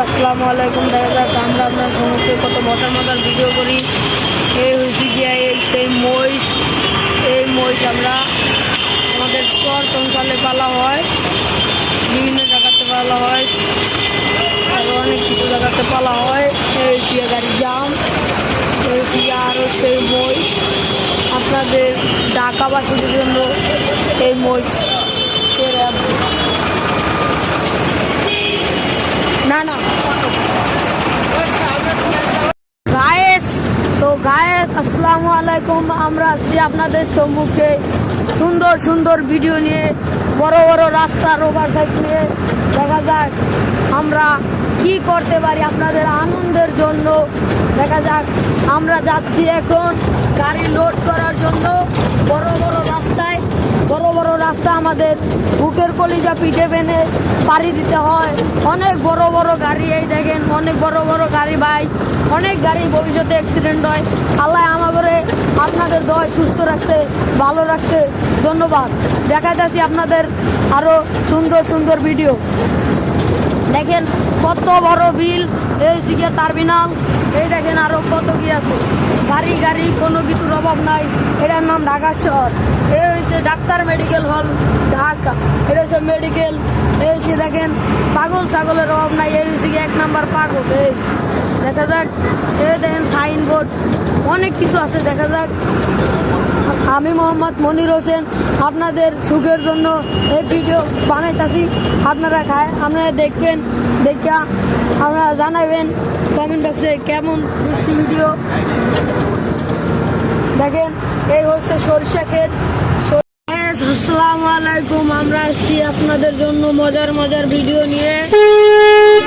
আসসালামু আলাইকুম। দেখা যাক আমরা আপনার সমস্ত কত মজার মজার ভিডিও করি। এই হয়েছে গিয়া সেই মহিষ আমরা আমাদের চর অঞ্চলে পালা হয়, বিভিন্ন জায়গাতে পালা হয়, আরও অনেক কিছু জায়গাতে পালা হয়। এই হয়েছে গাড়ি জাম, এই হয়েছে আরও সেই মহিষ আপনাদের ঢাকাবাসীদের জন্য এই মহিষ ছেড়ে না গায়েস আসসালামু আলাইকুম। আমরা আছি আপনাদের সম্মুখে সুন্দর সুন্দর ভিডিও নিয়ে, বড় বড় রাস্তার ওভারটেক নিয়ে। দেখা যাক আমরা কি করতে পারি আপনাদের আনন্দের জন্য। দেখা যাক আমরা যাচ্ছি এখন গাড়ি লোড করার জন্য বড় বড় রাস্তায়। বড় বড় রাস্তা আমাদের বুকের কলিজা পিঠে বেঁধে পাড়ি দিতে হয়। অনেক বড় বড় গাড়ি, এই দেখেন অনেক বড় বড় গাড়ি ভাই, অনেক গাড়ি ভবিষ্যতে অ্যাক্সিডেন্ট হয়। আল্লাহ আমাদের আপনাদের দয় সুস্থ রাখছে, ভালো রাখছে। ধন্যবাদ। দেখাইতেছি আপনাদের আরও সুন্দর সুন্দর ভিডিও। দেখেন কত বড় বিল, এই দিকে টার্মিনাল, এই দেখেন আরো কত কি আছে। গাড়ি কোনো কিছুর অভাব নাই। এটার নাম ঢাকা শহর। এই হচ্ছে ডাক্তার মেডিকেল হল ঢাকা। এটা হচ্ছে মেডিকেল। এই হচ্ছে দেখেন পাগল ছাগলের অভাব নাই। এই হচ্ছে এক নাম্বার পাগল। এই দেখা যাক, এই দেখেন সাইনবোর্ড, অনেক কিছু আছে। দেখা যাক। আমি মোহাম্মদ মনির হোসেন আপনাদের সুখের জন্য এই ভিডিও বানাইতেছি। আপনারা দেখবেন, দেখা আপনারা জানাবেন কমেন্ট বক্সে কেমন দিচ্ছি ভিডিও। দেখেন এই হচ্ছে সরিষা ক্ষেত। আসসালামু আলাইকুম। আমরা আসছি আপনাদের জন্য মজার মজার ভিডিও নিয়ে।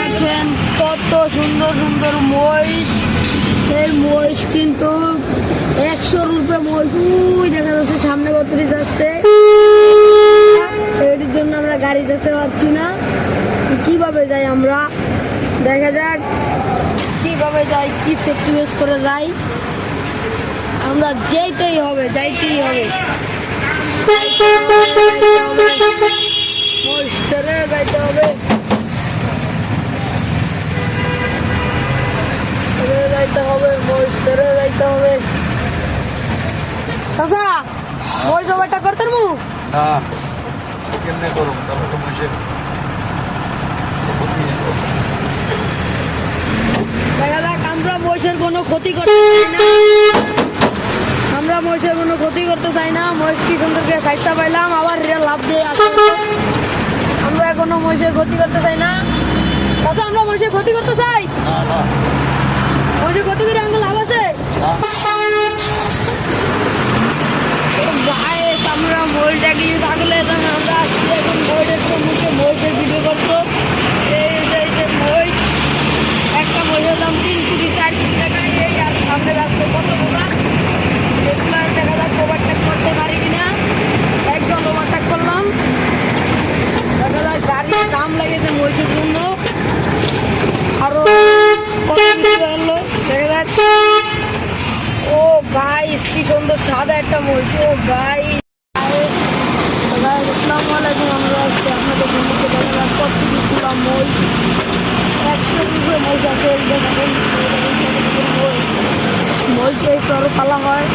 দেখেন কত সুন্দর সুন্দর মহিষ। এই মহিষ কিন্তু 100 রুপে মহিষ। দেখা যাচ্ছে সামনে বত্রি যাচ্ছে। এটির জন্য আমরা গাড়ি যেতে পারছি না। কিভাবে যাই আমরা, দেখা যাক কিভাবে যাই, কি সেফটি ইউজ করে যাই। আমরা যাইতেই হবে। মহিষ ছেড়ে যাইতে হবে। মহিষ ছেড়ে যাইতে হবে। চাচা মহিষ ওভারটা করতে মু কেমনে করুন তাহলে তো মহিষের দেখা যাক। আমরা মহিষের কোনো ক্ষতি করতে চাই না। মহিষ কি সুন্দর করে সাইডটা পাইলাম, আবার লাভ দিয়ে আসছে। আমরা কোনো মহিষের ক্ষতি করতে চাই না। আচ্ছা আমরা মহিষের ক্ষতি করতে চাই? মহিষের ক্ষতি করে আমাকে লাভ আছে? আমরা মহিষ দেখি ছাগলে, আমরা আসছি এখন মহিষের সম্মুখে মহিষের ভিডিও করতো। এই মহিষ, একটা মহিষের দাম 3 কোটি 4 কোটি টাকা। এই আর সামনে আসছে কত বোকা। দেখলাম, দেখা যাক ওভারটেক করতে পারি কিনা। একদম ওভারটেক করলাম। দেখা যাক গাড়ির দাম লেগেছে মহিষের জন্য আরো কত কিছু হলো। দেখা যাক। ও গাইস কি সুন্দর সাদা একটা মহিষ। ও গাইস আসসালামু আলাইকুম। আমরা আজকে আপনাদের বন্ধুকে দেখা যাক কত কিছু পুরা মহিষ। 100 রুপে মহিষ আছে। মহিষ এই চরে পালা হয়।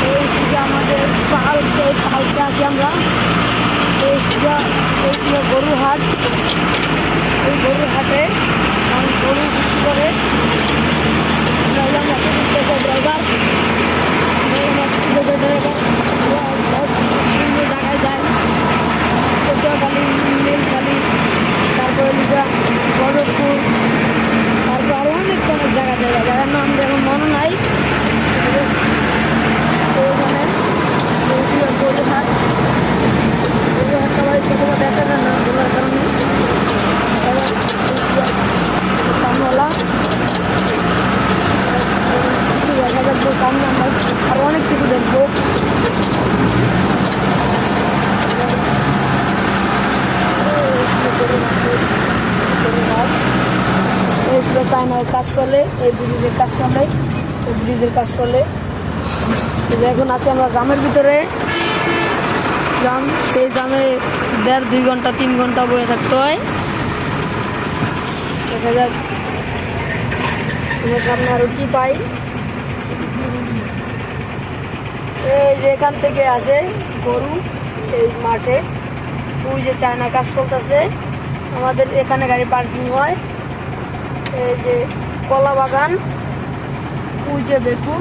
এই আমাদের পালকে আছি আমরা। এই গরু হাট। এই গরু হাটে গরু বিক্রি করে ড্রাইভার জায়গায় যায়। পেশোয়াখালী, নীলখালী, তারপরে গজবপুর, তারপর আরো অনেক জায়গার নাম যেমন মনে নাই। ওখানে গরু হাটটা বাড়ি ছোটো দেখা যায় না বলার কারণে। কামলা কিছু দেখা যাবে, সামনে আমরা আরো অনেক কিছু দেখবো। চায়নার কাজ চলে, এই ব্রিজের কাজ চলে। এখন আছে আমরা জামের ভিতরে। জাম, সেই জামে 1.5-2 ঘন্টা 3 ঘন্টা বয়ে থাকতে হয়। দেখা যাক আমার সামনে আরো কি পাই। এই যে এখান থেকে আসে গরু এই মাঠে, ওই যে চায়না কাজ চলতেছে, আমাদের এখানে গাড়ি পার্কিং হয়। এই যে কলা বাগান, ওই যে বেকু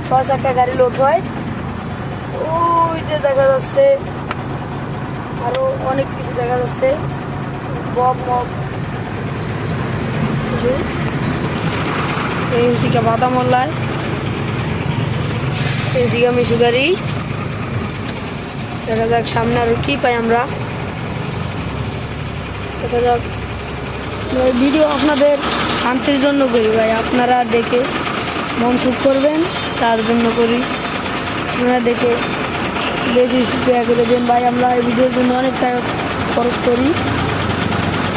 6 চাকা গাড়ি লোড হয়, ওই যে দেখা যাচ্ছে আরো অনেক কিছু দেখা যাচ্ছে, বব মব কিছু। এই হচ্ছে বাদাম মল্লায়, এই জিগা মিশু গাড়ি। দেখা যাক সামনে আরো কি পাই আমরা। দেখা যাক, ভিডিও আপনাদের শান্তির জন্য করি ভাই, আপনারা দেখে মন সুখ করবেন তার জন্য করি। আপনারা দেখে বেশি দয়া করে দেন ভাই, আমরা এই ভিডিওর জন্য অনেক টাকা খরচ করি।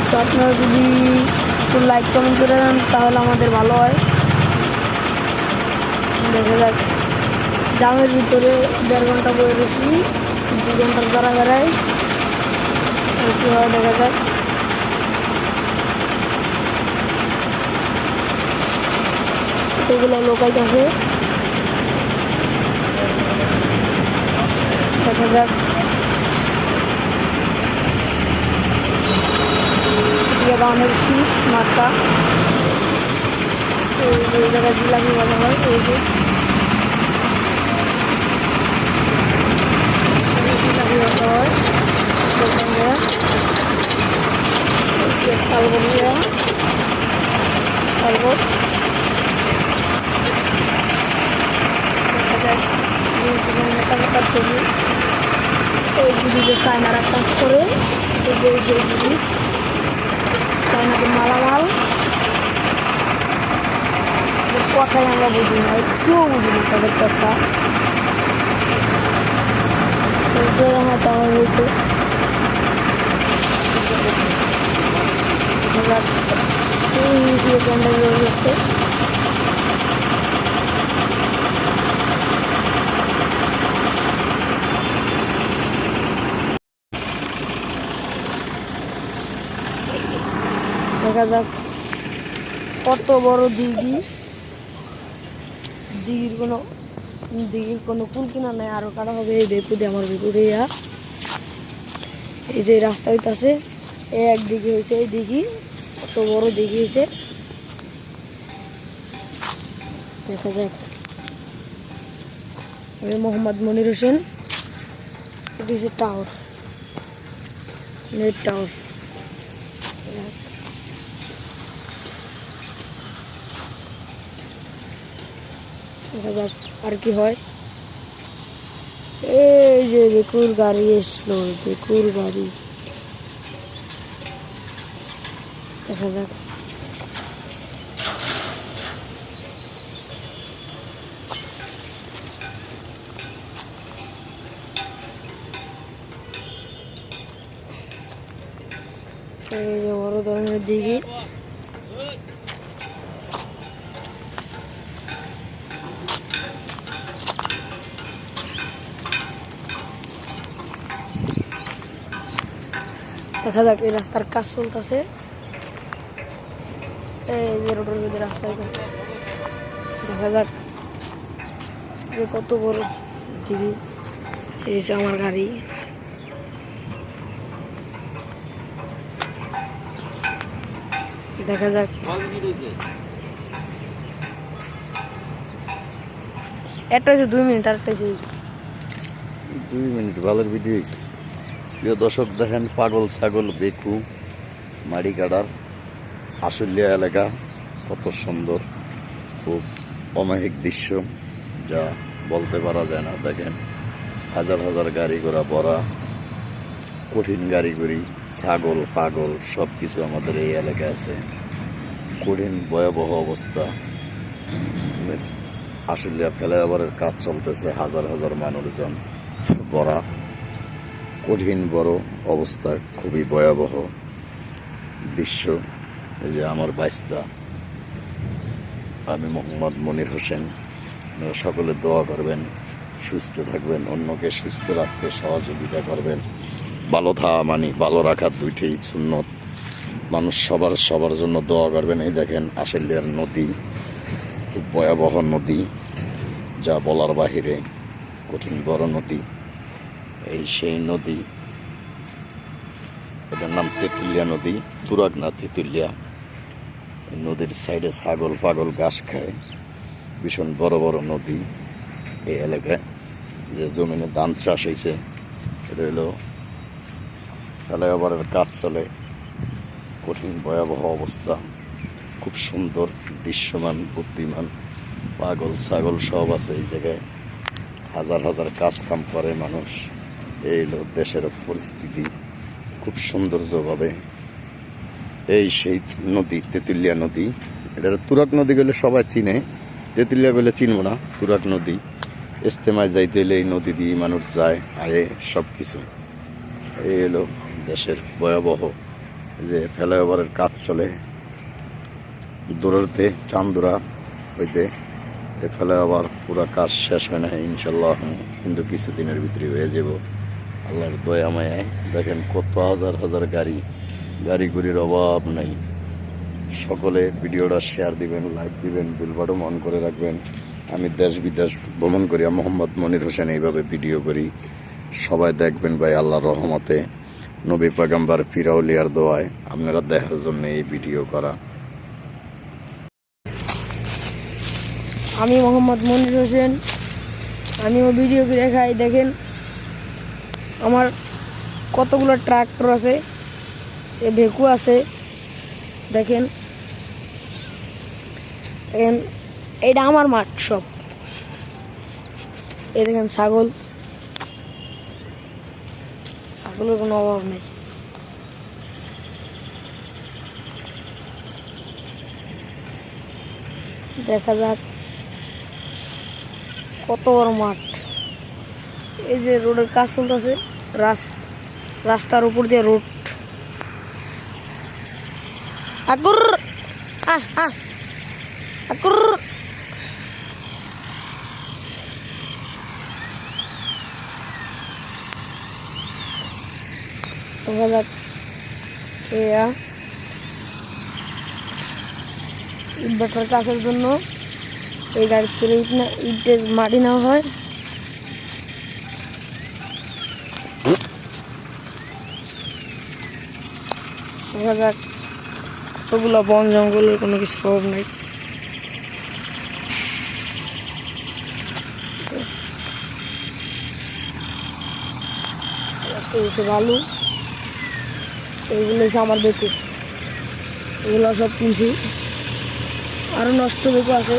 তো আপনারা যদি একটু লাইক কমেন্ট করে দেন তাহলে আমাদের ভালো হয়। দেখা যাক জামের ভিতরে 1.5 ঘন্টা বয়ে গেছি, 2 ঘন্টার দ্বারা বেড়ায় কী হয় দেখা যাক। এগুলো লোকাল আছে, দেখা যাক। ধানের শীষ মাথা, এই জায়গায় জিলাপি বলা হয়। এই যে জিলাপি বলা হয়, তালবনিয়া তালবট। নেতা ছবি, এই জিনিসে চায়নারা কাজ করে, এই যে সেই জিনিস চায়নাতে মালামাল। কথাই আমরা বুঝি না, একটুও বুঝি না তাদের কথা। আমার তেমন হইতো প্যান্ডেল রয়ে গেছে। দেখা যাক কত বড় দিঘি, দিঘির কোনো কুল কিনা নাই, আরো কাটা হবে। এই বেকু দিয়ে আমার বেকুরে এই যে রাস্তা হইতাছে, এক দিঘি হয়েছে, এই দিঘি কত বড় দিঘি হয়েছে। দেখা যাক, আমি মোহাম্মদ মনির হোসেন, এটি হচ্ছে টাওয়ার, নেট টাওয়ার। দেখা যাক আর কি হয়। এই যে বেকুর গাড়ি এসলো, বেকুর গাড়ি। দেখা যাক এই যে বড় ধরনের দিঘি। দেখা যাক, এই রাস্তার কাজ চলতেছে, এই যে রোডের মধ্যে রাস্তায় কাজ। দেখা যাক যে কত বড় দিঘি। এই যে আমার গাড়ি, দেখা যাক। একটা হচ্ছে 2 মিনিট, আর একটা হচ্ছে 2 মিনিট। ভালোর ভিডিও হয়েছে। প্রিয় দর্শক দেখেন, পাগল ছাগল বেকু মাড়িগাড়ার আশুলিয়া এলাকা কত সুন্দর, খুব অমায়িক দৃশ্য যা বলতে পারা যায় না। দেখেন হাজার হাজার গাড়ি ঘোড়া ভরা, কঠিন গাড়ি ঘড়ি, ছাগল পাগল সব কিছু আমাদের এই এলাকায় আছে। কঠিন ভয়াবহ অবস্থা। আশুলিয়া ফ্লাইওভারের কাজ চলতেছে, হাজার হাজার মানুষজন ভরা, কঠিন বড় অবস্থা, খুবই ভয়াবহ দৃশ্য। এই যে আমার বাইস্তা, আমি মোহাম্মদ মনির হোসেন। সকলে দোয়া করবেন, সুস্থ থাকবেন, অন্যকে সুস্থ রাখতে সহযোগিতা করবেন। ভালো থাকা মানে ভালো রাখার দুইটাই সুন্নত। মানুষ সবার সবার জন্য দোয়া করবেন। এই দেখেন আশুলিয়ার নদী, খুব ভয়াবহ নদী, যা বলার বাহিরে, কঠিন বড় নদী। এই সেই নদী, এটার নাম তেঁতুলিয়া নদী, তুরাগ না তেঁতুলিয়া। এই নদীর সাইডে ছাগল পাগল ঘাস খায়, ভীষণ বড় বড় নদী। এই এলাকায় যে জমিনে ধান চাষ হয়েছে, এটা হলো ফ্লাইওভারের কাজ চলে, কঠিন ভয়াবহ অবস্থা। খুব সুন্দর দৃশ্যমান, বুদ্ধিমান পাগল ছাগল সব আছে এই জায়গায়, হাজার হাজার কাজ কাম করে মানুষ। এই হলো দেশের পরিস্থিতি, খুব সৌন্দর্যভাবে। এই সেই নদী তেঁতুলিয়া নদী। এটা তুরাগ নদী গেলে সবাই চিনে, তেঁতুলিয়া গেলে চিনব না। তুরাগ নদী ইস্তেমায় যাইতে হলে এই নদী দিয়ে মানুষ যায়, আয়ে সব কিছু। এই হলো দেশের ভয়াবহ যে ফ্লাইওভারের কাজ চলে দূরতে চান্দুরা হইতে। এই ফ্লাইওভার পুরা কাজ শেষ হয় না ইনশাল্লাহ, কিন্তু কিছুদিনের ভিতরে হয়ে যাব আল্লাহর দয়া মায়ায়। দেখেন কত হাজার হাজার গাড়ি, গাড়ি গুড়ির অভাব নাই। সকলে ভিডিওটা শেয়ার দিবেন, লাইক দিবেন, বেল বাটন অন করে রাখবেন। আমি দেশ বিদেশ ভ্রমণ করি, মোহাম্মদ মনির হোসেন এইভাবে ভিডিও করি, সবাই দেখবেন ভাই আল্লাহর রহমতে, নবী পয়গম্বর ফিরাউলিয়ার দোয়ায় আপনারা দেখার জন্য এই ভিডিও করা। আমি মোহাম্মদ মনির হোসেন, আমিও ভিডিও করে দেখাই। দেখেন আমার কতগুলো ট্রাক্টর আছে, ভেকু আছে। দেখেন এইটা আমার মাঠ সব। এই দেখেন ছাগল, ছাগলের কোনো অভাব নেই। দেখা যাক কত বড় মাঠ। এই যে রোডের কাজ চলতেছে, রাস্তার উপর দিয়ে রোড। আকুর আকুর দেখা যাক ইটভাটার কাজের জন্য এই গাড়ি করে ইটের মাটি নেওয়া হয়। দেখা যাক কতগুলো বন জঙ্গলের কোনো কিছু প্রভাব নেই। বালু, এইগুলো হচ্ছে আমার বেকু, এগুলো সব কিনছি। আরো নষ্ট বেকু আছে।